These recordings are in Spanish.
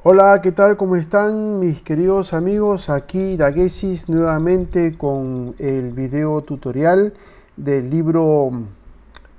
Hola, ¿qué tal? ¿Cómo están mis queridos amigos? Aquí Dagesis nuevamente con el video tutorial del libro,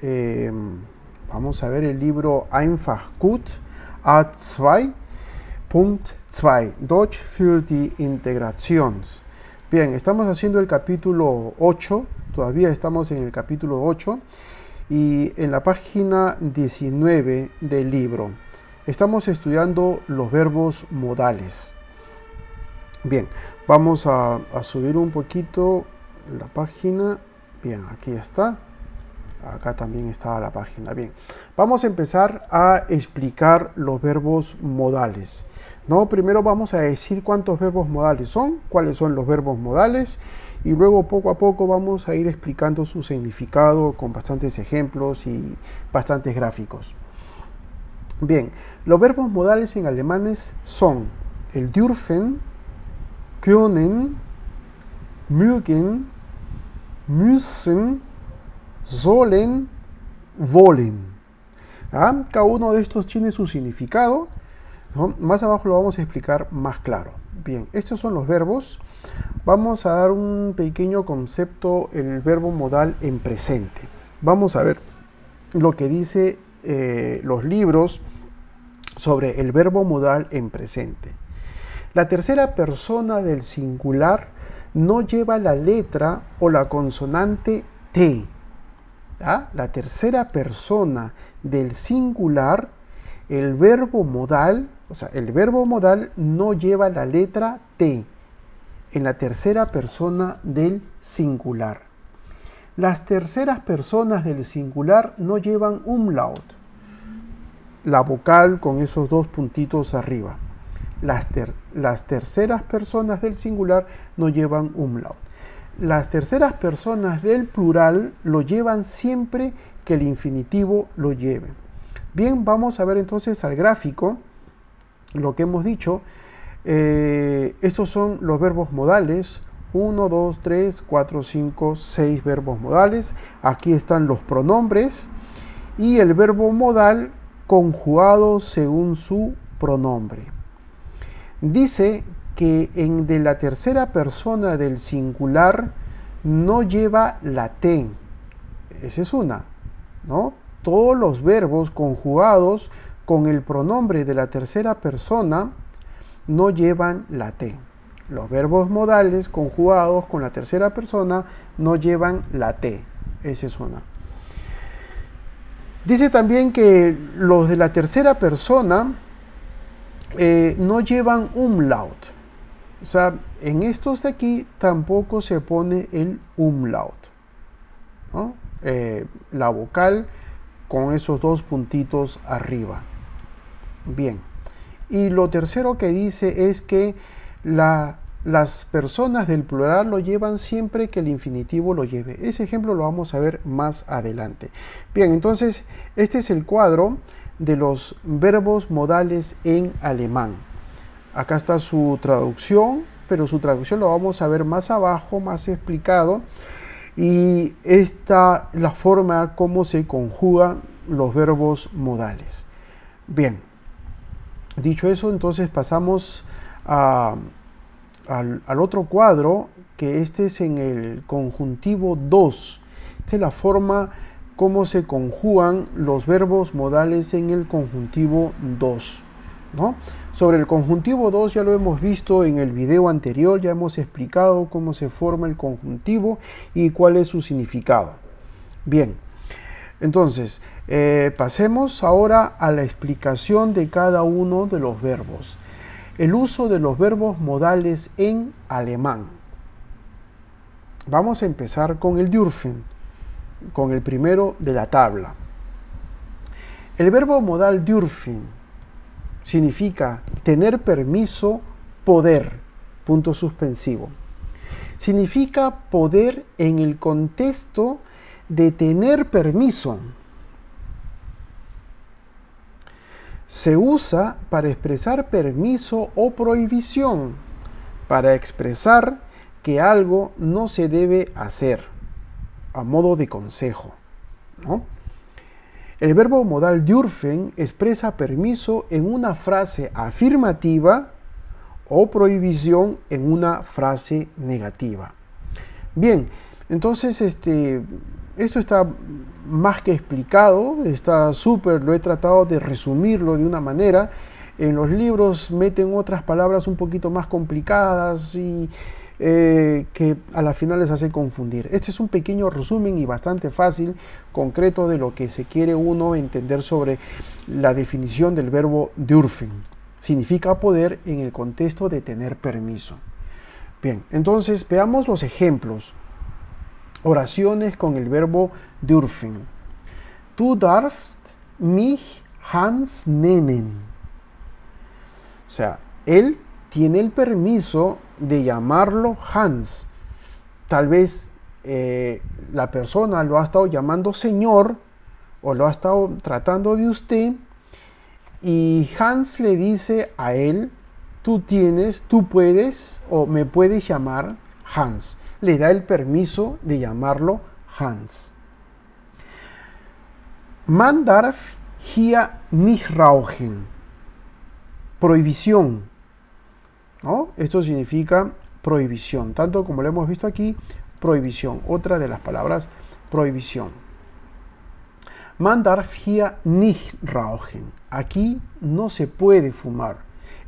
eh, vamos a ver el libro Einfach gut A2.2 Deutsch für die Integrations. Bien, estamos haciendo el capítulo 8, todavía estamos en el capítulo 8 y en la página 19 del libro. Estamos estudiando los verbos modales. Bien, vamos a subir un poquito la página. Bien, aquí está. Acá también estaba la página. Bien, vamos a empezar a explicar los verbos modales. ¿No? Primero vamos a decir cuántos verbos modales son, cuáles son los verbos modales, y luego poco a poco vamos a ir explicando su significado con bastantes ejemplos y bastantes gráficos. Bien, los verbos modales en alemanes son el dürfen, können, mögen, müssen, sollen, wollen. ¿Ah? Cada uno de estos tiene su significado, ¿no? Más abajo lo vamos a explicar más claro. Bien, estos son los verbos. Vamos a dar un pequeño concepto, el verbo modal en presente. Vamos a ver lo que dice los libros sobre el verbo modal en presente. La tercera persona del singular no lleva la letra o la consonante T. ¿Ah? La tercera persona del singular, el verbo modal, el verbo modal no lleva la letra T en la tercera persona del singular. Las terceras personas del singular no llevan umlaut, la vocal con esos dos puntitos arriba. Las terceras personas del singular no llevan umlaut. Las terceras personas del plural lo llevan siempre que el infinitivo lo lleve. Bien, vamos a ver entonces al gráfico lo que hemos dicho. Estos son los verbos modales. 1, 2, 3, 4, 5, 6 verbos modales. Aquí están los pronombres y el verbo modal conjugado según su pronombre. Dice que de la tercera persona del singular no lleva la T. Esa es una, ¿no? Todos los verbos conjugados con el pronombre de la tercera persona no llevan la T. Los verbos modales conjugados con la tercera persona no llevan la T. Esa es una. Dice también que los de la tercera persona no llevan umlaut. O sea, en estos de aquí tampoco se pone el umlaut, ¿no? La vocal con esos dos puntitos arriba. Bien. Y lo tercero que dice es que las personas del plural lo llevan siempre que el infinitivo lo lleve. Ese ejemplo lo vamos a ver más adelante. Bien, entonces este es el cuadro de los verbos modales en alemán. Acá está su traducción, pero su traducción lo vamos a ver más abajo, más explicado. Y esta es la forma como se conjugan los verbos modales. Bien, dicho eso, entonces pasamos al otro cuadro, que este es en el conjuntivo 2. Esta es la forma cómo se conjugan los verbos modales en el conjuntivo 2, ¿no? Sobre el conjuntivo 2 ya lo hemos visto en el video anterior, ya hemos explicado cómo se forma el conjuntivo y cuál es su significado. Bien, entonces pasemos ahora a la explicación de cada uno de los verbos. El uso de los verbos modales en alemán. Vamos a empezar con el dürfen, con el primero de la tabla. El verbo modal dürfen significa tener permiso, poder, punto suspensivo. Significa poder en el contexto de tener permiso. Se usa para expresar permiso o prohibición, para expresar que algo no se debe hacer, a modo de consejo, ¿no? El verbo modal dürfen expresa permiso en una frase afirmativa o prohibición en una frase negativa. Bien, entonces esto está más que explicado, está súper, lo he tratado de resumirlo de una manera. En los libros meten otras palabras un poquito más complicadas y que a la final les hace confundir. Este es un pequeño resumen y bastante fácil, concreto de lo que se quiere uno entender sobre la definición del verbo dürfen. Significa poder en el contexto de tener permiso. Bien, entonces veamos los ejemplos. Oraciones con el verbo dürfen. Du darfst mich Hans nennen. O sea, él tiene el permiso de llamarlo Hans. Tal vez la persona lo ha estado llamando señor o lo ha estado tratando de usted y Hans le dice a él, tú puedes o me puedes llamar Hans. Le da el permiso de llamarlo Hans. Man darf hier nicht rauchen. Prohibición, ¿no? Esto significa prohibición, tanto como lo hemos visto aquí, prohibición, otra de las palabras, prohibición. Man darf hier nicht rauchen. Aquí no se puede fumar.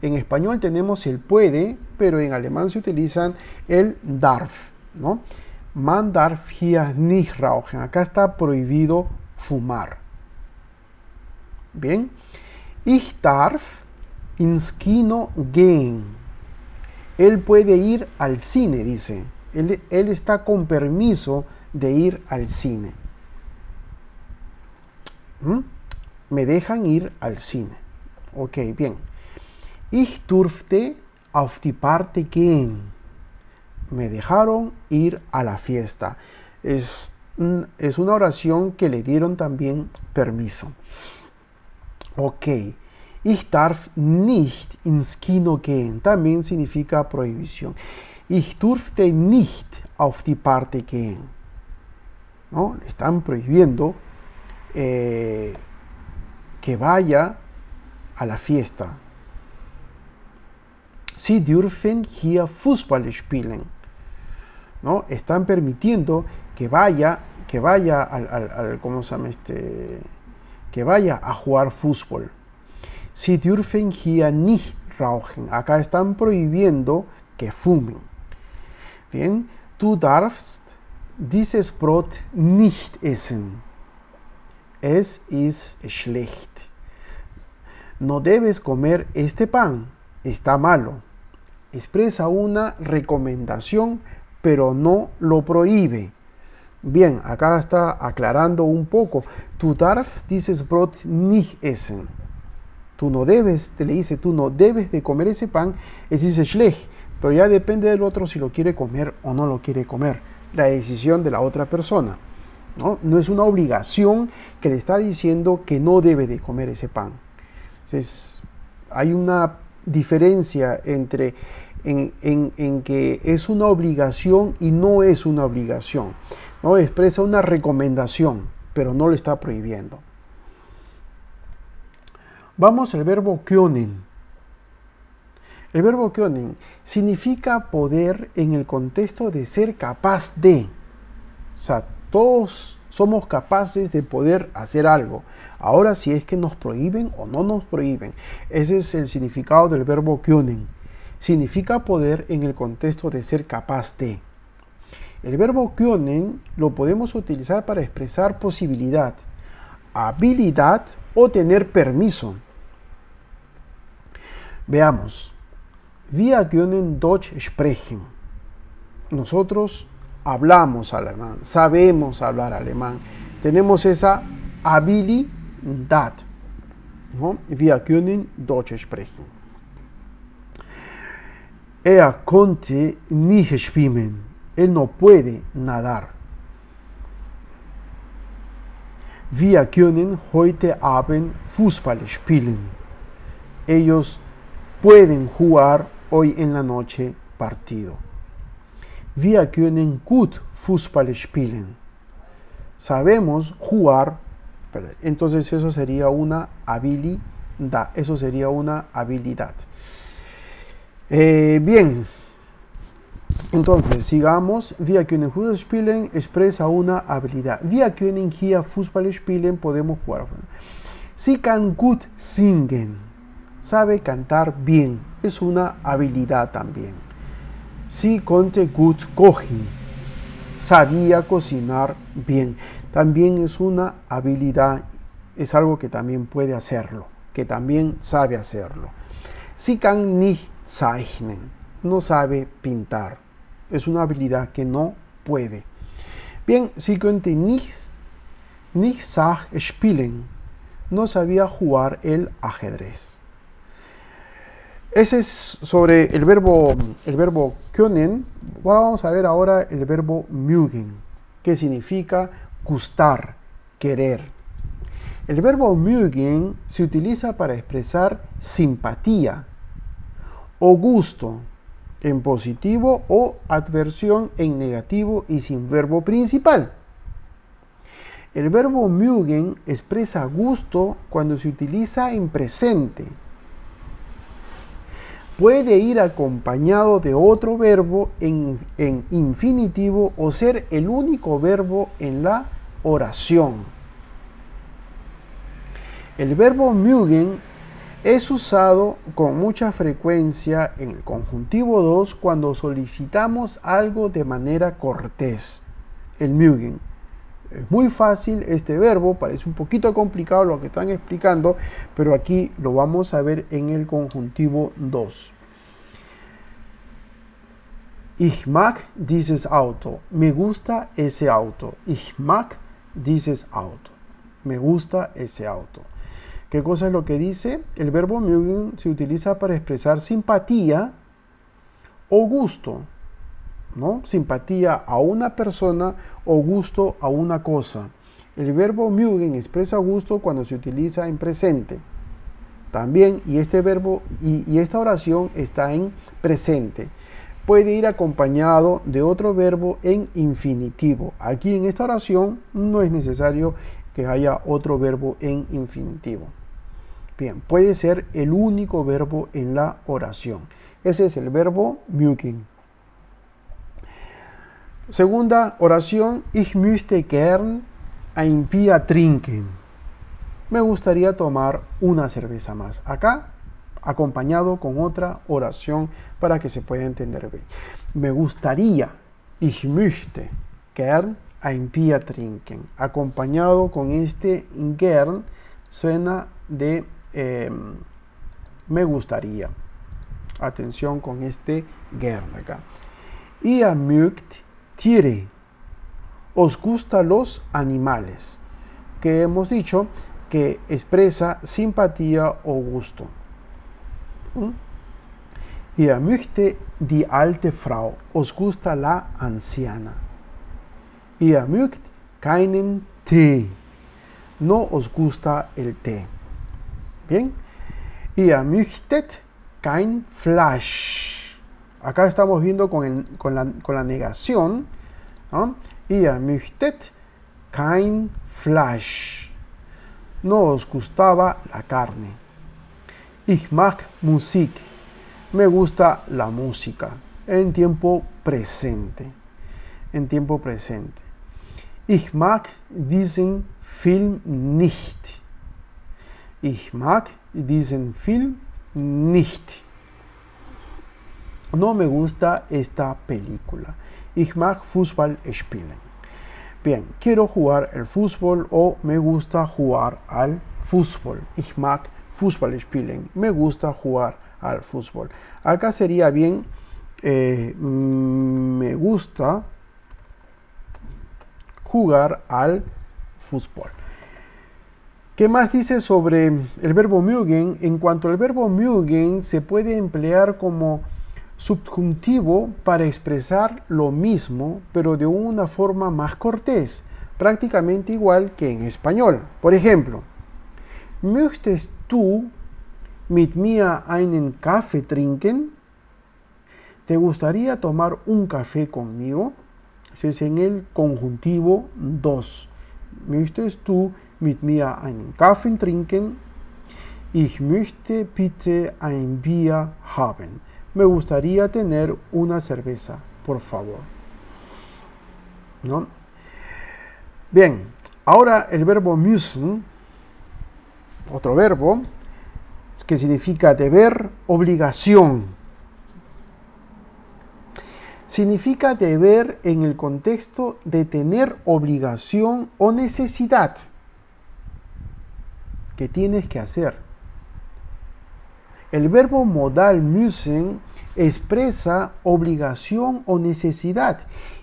En español tenemos el puede, pero en alemán se utilizan el darf, ¿no? Man darf hier nicht rauchen. Acá está prohibido fumar. Bien. Ich darf ins Kino gehen. Él puede ir al cine, dice. Él está con permiso de ir al cine. Me dejan ir al cine. Ok, bien. Ich durfte auf die Party gehen. Me dejaron ir a la fiesta. Es una oración que le dieron también permiso. Ok. Ich darf nicht ins Kino gehen. También significa prohibición. Ich durfte nicht auf die Party gehen. ¿No? Le están prohibiendo que vaya a la fiesta. Sie dürfen hier Fußball spielen. ¿No? Están permitiendo que vaya ¿cómo se llama que vaya a jugar fútbol. Sie dürfen hier nicht rauchen. Acá están prohibiendo que fumen. Bien, du darfst dieses Brot nicht essen. Es ist schlecht. No debes comer este pan. Está malo. Expresa una recomendación, pero no lo prohíbe. Bien, acá está aclarando un poco. Du darfst dieses Brot nicht essen. Tú no debes, te le dice, tú no debes de comer ese pan, es dice schlecht, pero ya depende del otro si lo quiere comer o no lo quiere comer, la decisión de la otra persona, ¿no? No es una obligación que le está diciendo que no debe de comer ese pan. Entonces, hay una diferencia entre en que es una obligación y no es una obligación, ¿no? Expresa una recomendación, pero no lo está prohibiendo. Vamos al verbo können. El verbo können significa poder en el contexto de ser capaz de. O sea, todos somos capaces de poder hacer algo. Ahora, si es que nos prohíben o no nos prohíben. Ese es el significado del verbo können. Significa poder en el contexto de ser capaz de. El verbo können lo podemos utilizar para expresar posibilidad, habilidad o tener permiso. Veamos. Wir können Deutsch sprechen. Nosotros hablamos alemán, sabemos hablar alemán. Tenemos esa habilidad, ¿no? Wir können Deutsch sprechen. Er konnte nicht schwimmen. Él no puede nadar. Wir können heute Abend Fußball spielen. Ellos pueden jugar hoy en la noche partido. Wir können gut Fußball spielen. Sabemos jugar Entonces eso sería una habilidad. Eso sería una habilidad. Bien. Entonces, sigamos. Wir können Fußball spielen expresa una habilidad. Wir können hier Fußball spielen, podemos jugar. Sie kann gut singen. Sabe cantar bien. Es una habilidad también. Sie konnte gut kochen. Sabía cocinar bien. También es una habilidad. Es algo que también puede hacerlo. Que también sabe hacerlo. Sie kann nicht zeichnen. No sabe pintar. Es una habilidad que no puede. Bien, sie konnte nicht Schach spielen. No sabía jugar el ajedrez. Ese es sobre el verbo können. Ahora vamos a ver ahora el verbo mögen, que significa gustar, querer. El verbo mögen se utiliza para expresar simpatía o gusto en positivo o adversión en negativo y sin verbo principal. El verbo mögen expresa gusto cuando se utiliza en presente. Puede ir acompañado de otro verbo en infinitivo o ser el único verbo en la oración. El verbo mögen es usado con mucha frecuencia en el conjuntivo 2 cuando solicitamos algo de manera cortés. El mögen. Es muy fácil este verbo, parece un poquito complicado lo que están explicando, pero aquí lo vamos a ver en el conjuntivo 2. Ich mag dieses Auto. Me gusta ese auto. Ich mag dieses Auto. Me gusta ese auto. ¿Qué cosa es lo que dice? El verbo mögen se utiliza para expresar simpatía o gusto, ¿no? Simpatía a una persona o gusto a una cosa. El verbo mögen expresa gusto cuando se utiliza en presente. También, y este verbo y esta oración está en presente. Puede ir acompañado de otro verbo en infinitivo. Aquí en esta oración no es necesario que haya otro verbo en infinitivo. Bien, puede ser el único verbo en la oración. Ese es el verbo mögen. Segunda oración, ich möchte gern ein Bier trinken. Me gustaría tomar una cerveza más. Acá, acompañado con otra oración para que se pueda entender bien. Me gustaría, ich möchte gern ein Bier trinken. Acompañado con este gern, suena de me gustaría. Atención con este gern acá. Ihr mögt Tiere. Os gustan los animales. Que hemos dicho que expresa simpatía o gusto. Ihr möchte die alte Frau. Os gusta la anciana. Ihr mögt keinen Tee. No os gusta el té. Bien. Ihr möchtet kein Fleisch. Acá estamos viendo con la negación. ¿No? Ihr möchtet kein Fleisch. No os gustaba la carne. Ich mag Musik. Me gusta la música. En tiempo presente. En tiempo presente. Ich mag diesen Film nicht. Ich mag diesen Film nicht. No me gusta esta película. Ich mag Fußball spielen. Bien, quiero jugar el fútbol o me gusta jugar al fútbol. Ich mag Fußball spielen. Me gusta jugar al fútbol. Acá sería bien, me gusta jugar al fútbol. ¿Qué más dice sobre el verbo mögen? En cuanto al verbo mögen, se puede emplear como subjuntivo para expresar lo mismo, pero de una forma más cortés, prácticamente igual que en español. Por ejemplo, ¿möchtest du mit mir einen Kaffee trinken? ¿Te gustaría tomar un café conmigo? Ese es en el conjuntivo 2. ¿Möchtest du mit mir einen Kaffee trinken? Ich möchte bitte ein Bier haben. Me gustaría tener una cerveza, por favor. ¿No? Bien, ahora el verbo müssen, otro verbo, que significa deber, obligación. Significa deber en el contexto de tener obligación o necesidad que tienes que hacer. El verbo modal müssen expresa obligación o necesidad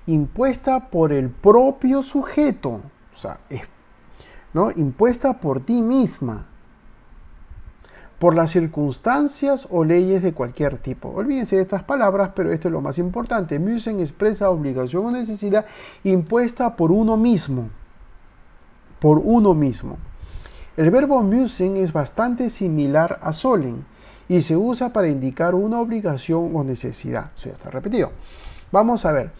impuesta por el propio sujeto, o sea, ¿no? Impuesta por ti misma, por las circunstancias o leyes de cualquier tipo. Olvídense de estas palabras, pero esto es lo más importante. Müssen expresa obligación o necesidad impuesta por uno mismo. Por uno mismo. El verbo müssen es bastante similar a sollen y se usa para indicar una obligación o necesidad. Eso ya está repetido. Vamos a ver.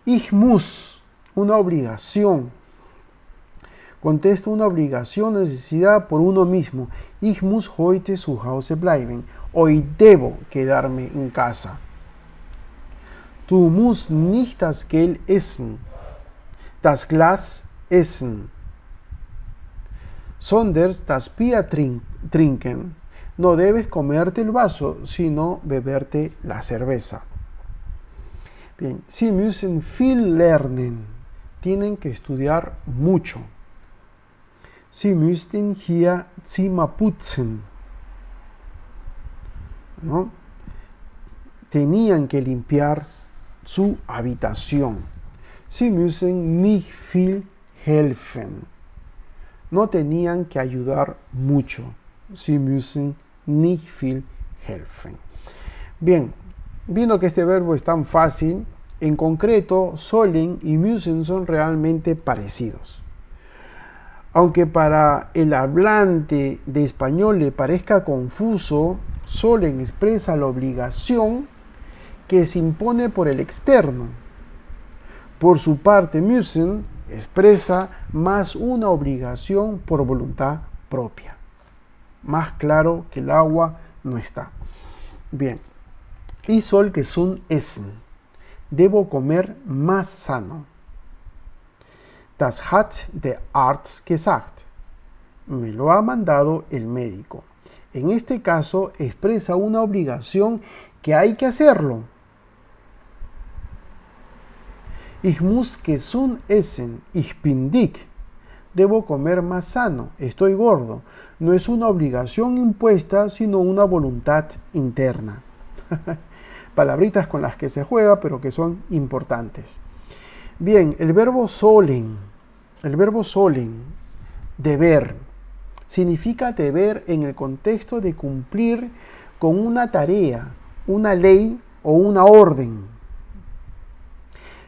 Ich muss, una obligación. Contesto una obligación o necesidad por uno mismo. Ich muss heute zu Hause bleiben. Hoy debo quedarme en casa. Du musst nicht das Geld essen, das Glas essen, sondern das Bier trinken. No debes comerte el vaso, sino beberte la cerveza. Bien, Sie müssen viel lernen. Tienen que estudiar mucho. Sie müssten hier Zimmer putzen. ¿No? Tenían que limpiar su habitación. Sie müssen nicht viel helfen. No tenían que ayudar mucho. Sie müssen nicht viel helfen. Bien, viendo que este verbo es tan fácil, en concreto, sollen y müssen son realmente parecidos. Aunque para el hablante de español le parezca confuso, sollen expresa la obligación que se impone por el externo. Por su parte, müssen expresa más una obligación por voluntad propia. Más claro que el agua no está. Bien. Ich soll gesund essen. Debo comer más sano. Das hat der Arzt gesagt. Me lo ha mandado el médico. En este caso expresa una obligación que hay que hacerlo. Ich muss gesund essen. Ich bin dick. Debo comer más sano. Estoy gordo. No es una obligación impuesta, sino una voluntad interna. Palabritas con las que se juega, pero que son importantes. Bien, el verbo sollen, deber, significa deber en el contexto de cumplir con una tarea, una ley o una orden.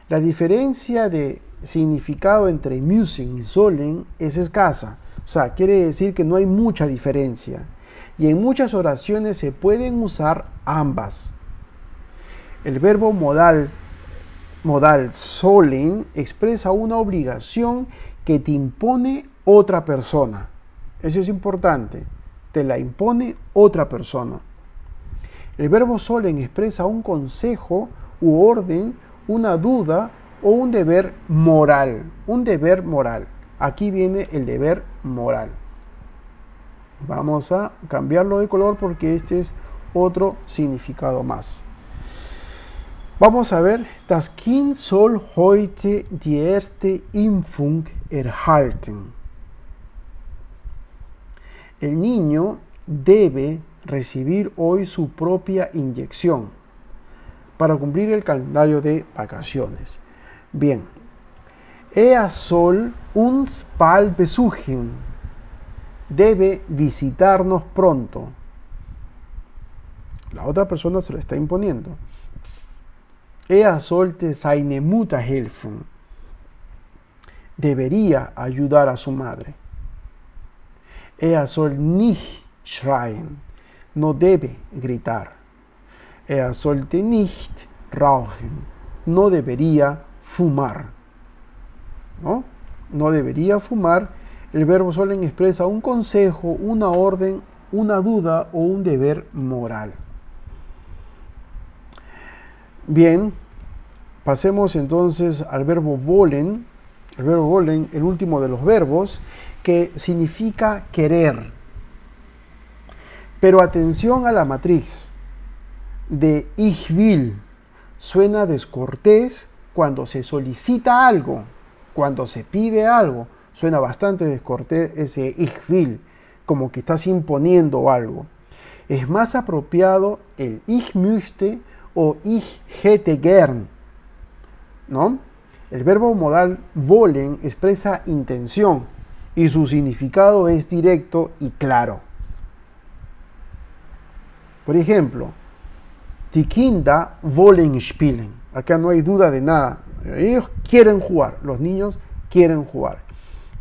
La diferencia de significado entre müssen y sollen es escasa, o sea, quiere decir que no hay mucha diferencia, y en muchas oraciones se pueden usar ambas. El verbo modal sollen expresa una obligación que te impone otra persona. Eso es importante. Te la impone otra persona. El verbo sollen expresa un consejo u orden, una duda o un deber moral. Un deber moral. Aquí viene el deber moral. Vamos a cambiarlo de color porque este es otro significado más. Vamos a ver, das Kind soll heute die erste Impfung erhalten. El niño debe recibir hoy su propia inyección para cumplir el calendario de vacaciones. Bien, er soll uns bald besuchen. Debe visitarnos pronto. La otra persona se lo está imponiendo. Er sollte seine Mutter helfen. Debería ayudar a su madre. Er soll nicht schreien. No debe gritar. Er sollte nicht rauchen. No debería fumar. ¿No? No debería fumar. El verbo sollen expresa un consejo, una orden, una duda o un deber moral. Bien, pasemos entonces al verbo wollen. El verbo wollen, el último de los verbos, que significa querer. Pero atención a la matriz de ich will. Suena descortés cuando se solicita algo, cuando se pide algo. Suena bastante descortés ese ich will, como que estás imponiendo algo. Es más apropiado el ich möchte o ich hätte gern, ¿no? El verbo modal wollen expresa intención y su significado es directo y claro. Por ejemplo, die Kinder wollen spielen. Acá no hay duda de nada. Ellos quieren jugar. Los niños quieren jugar.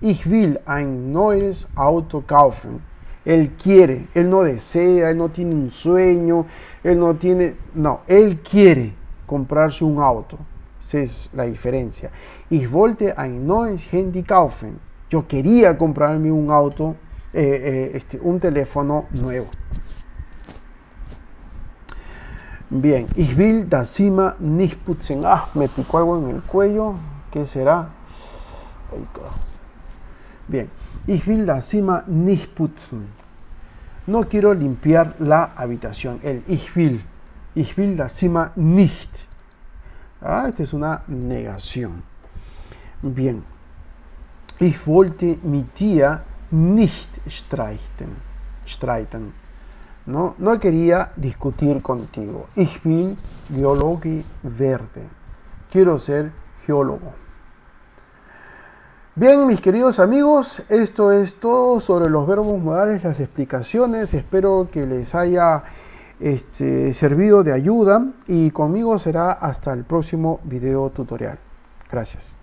Ich will ein neues Auto kaufen. Él quiere. Él no desea. Él no tiene un sueño. Él quiere comprarse un auto. Esa es la diferencia. Ich wollte ein neues Handy kaufen. Yo quería comprarme un auto, un teléfono nuevo. Bien, ich will das Zimmer nicht putzen. Me picó algo en el cuello. ¿Qué será? Bien, ich will das Zimmer nicht putzen. No quiero limpiar la habitación. El ich will das Zimmer nicht. Esta es una negación. Bien, ich wollte mit dir nicht streiten. No quería discutir contigo. Ich will Biologie werden. Quiero ser geólogo. Bien, mis queridos amigos, esto es todo sobre los verbos modales, las explicaciones. Espero que les haya servido de ayuda y conmigo será hasta el próximo video tutorial. Gracias.